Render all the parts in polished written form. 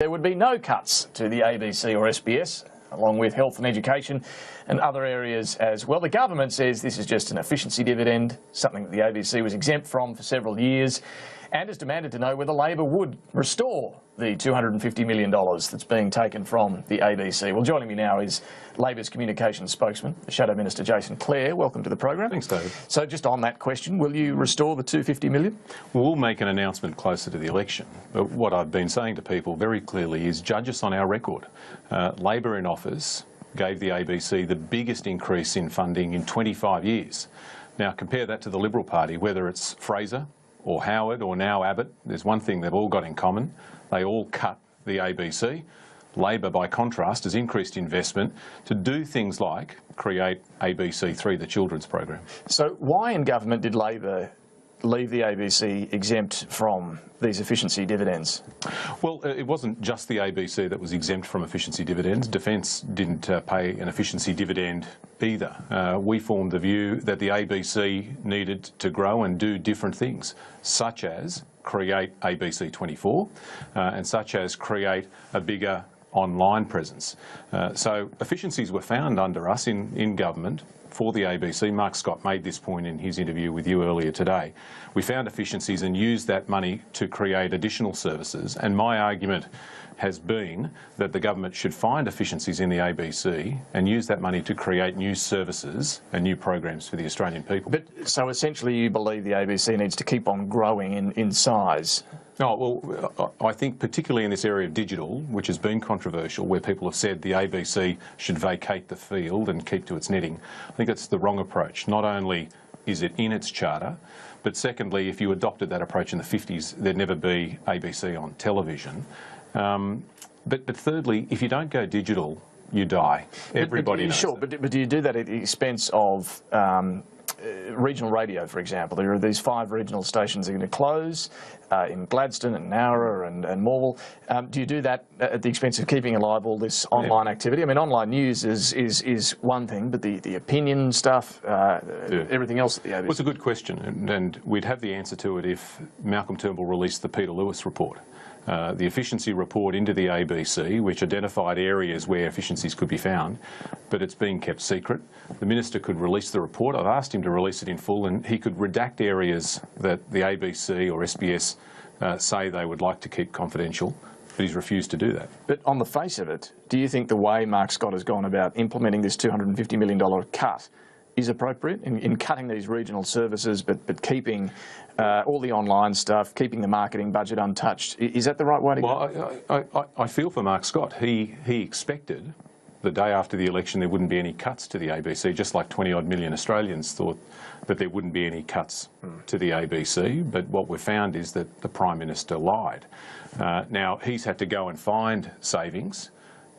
There would be no cuts to the ABC or SBS, along with health and education and other areas as well. The government says this is just an efficiency dividend, something that the ABC was exempt from for several years, and has demanded to know whether Labor would restore the $250 million that's being taken from the ABC. Well, joining me now is Labor's communications spokesman, the Shadow Minister Jason Clare. Welcome to the program. Thanks, David. So just on that question, will you restore the $250 million? We'll make an announcement closer to the election. But what I've been saying to people very clearly is judge us on our record. Labor in office gave the ABC the biggest increase in funding in 25 years. Now compare that to the Liberal Party, whether it's Fraser or Howard or now Abbott. There's one thing they've all got in common. They all cut the ABC. Labor, by contrast, has increased investment to do things like create ABC3, the children's program. So why in government did Labor leave the ABC exempt from these efficiency dividends? Well, it wasn't just the ABC that was exempt from efficiency dividends. Defence didn't pay an efficiency dividend either. We formed the view that the ABC needed to grow and do different things, such as create ABC 24 and such as create a bigger online presence. So efficiencies were found under us in government for the ABC. Mark Scott made this point in his interview with you earlier today. We found efficiencies and used that money to create additional services, and my argument has been that the government should find efficiencies in the ABC and use that money to create new services and new programs for the Australian people. But so essentially you believe the ABC needs to keep on growing in size? Oh, well, I think particularly in this area of digital, which has been controversial, where people have said the ABC should vacate the field and keep to its knitting, I think it's the wrong approach. Not only is it in its charter, but secondly, if you adopted that approach in the 50s, there'd never be ABC on television. But thirdly, if you don't go digital, you die. Everybody knows sure, that. But do you do that at the expense of regional radio, for example? There are these 5 regional stations that are going to close in Gladstone and Nowra and Morwell. Do you do that at the expense of keeping alive all this online activity? I mean, online news is one thing, but the opinion stuff, everything else at the ABC. Well, it's a good question, and we'd have the answer to it if Malcolm Turnbull released the Peter Lewis report. The efficiency report into the ABC, which identified areas where efficiencies could be found, but it's being kept secret. The Minister could release the report. I've asked him to release it in full, and he could redact areas that the ABC or SBS say they would like to keep confidential, but he's refused to do that. But on the face of it, do you think the way Mark Scott has gone about implementing this $250 million cut is appropriate in cutting these regional services but keeping all the online stuff, keeping the marketing budget untouched? Is that the right way to go? Well, I feel for Mark Scott. He expected the day after the election there wouldn't be any cuts to the ABC, just like 20-odd million Australians thought that there wouldn't be any cuts to the ABC. But what we've found is that the Prime Minister lied. Now, he's had to go and find savings.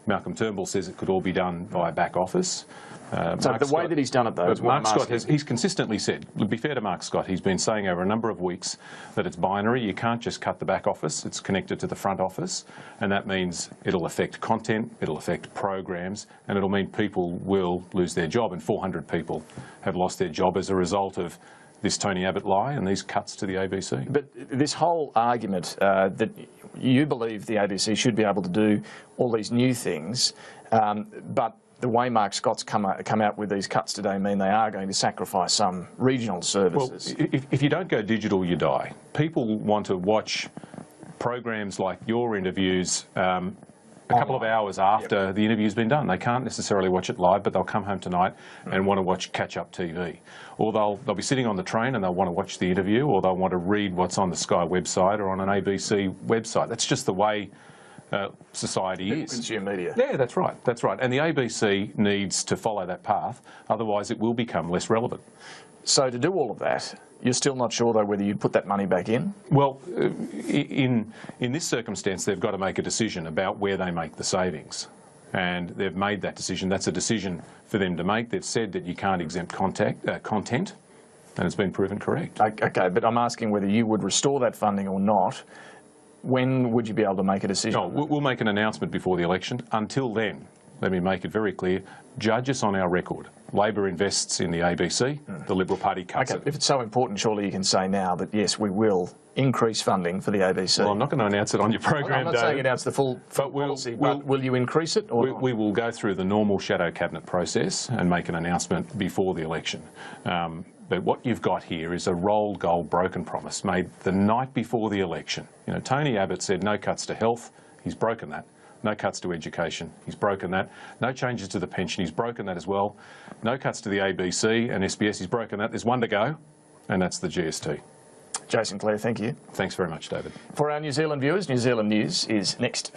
Malcolm Turnbull says it could all be done via back office. So the way that he's done it, though, is Mark Scott he's consistently said, to be fair to Mark Scott, he's been saying over a number of weeks that it's binary. You can't just cut the back office. It's connected to the front office, and that means it'll affect content, it'll affect programs, and it'll mean people will lose their job. And 400 people have lost their job as a result of this Tony Abbott lie and these cuts to the ABC. But this whole argument that you believe the ABC should be able to do all these new things, but the way Mark Scott's come out with these cuts today mean they are going to sacrifice some regional services. Well, if you don't go digital, you die. People want to watch programs like your interviews a couple of hours after the interview's been done. They can't necessarily watch it live, but they'll come home tonight and want to watch catch-up TV. Or they'll be sitting on the train and they'll want to watch the interview, or they'll want to read what's on the Sky website or on an ABC website. That's just the way society is. Consume media. Yeah, that's right. That's right. And the ABC needs to follow that path, otherwise it will become less relevant. So to do all of that, you're still not sure, though, whether you'd put that money back in? Well, in this circumstance, they've got to make a decision about where they make the savings. And they've made that decision. That's a decision for them to make. They've said that you can't exempt content, and it's been proven correct. Okay, but I'm asking whether you would restore that funding or not. When would you be able to make a decision? No, we'll make an announcement before the election. Until then, let me make it very clear, judge us on our record. Labor invests in the ABC, the Liberal Party cuts it. If it's so important, surely you can say now that, yes, we will increase funding for the ABC. Well, I'm not going to announce it on your program, I'm not saying announce the full policy, but will you increase it? Or we will go through the normal shadow cabinet process and make an announcement before the election. But what you've got here is a rolled gold broken promise made the night before the election. You know, Tony Abbott said no cuts to health. He's broken that. No cuts to education. He's broken that. No changes to the pension. He's broken that as well. No cuts to the ABC and SBS. He's broken that. There's one to go, and that's the GST. Jason, Clare, thank you. Thanks very much, David. For our New Zealand viewers, New Zealand News is next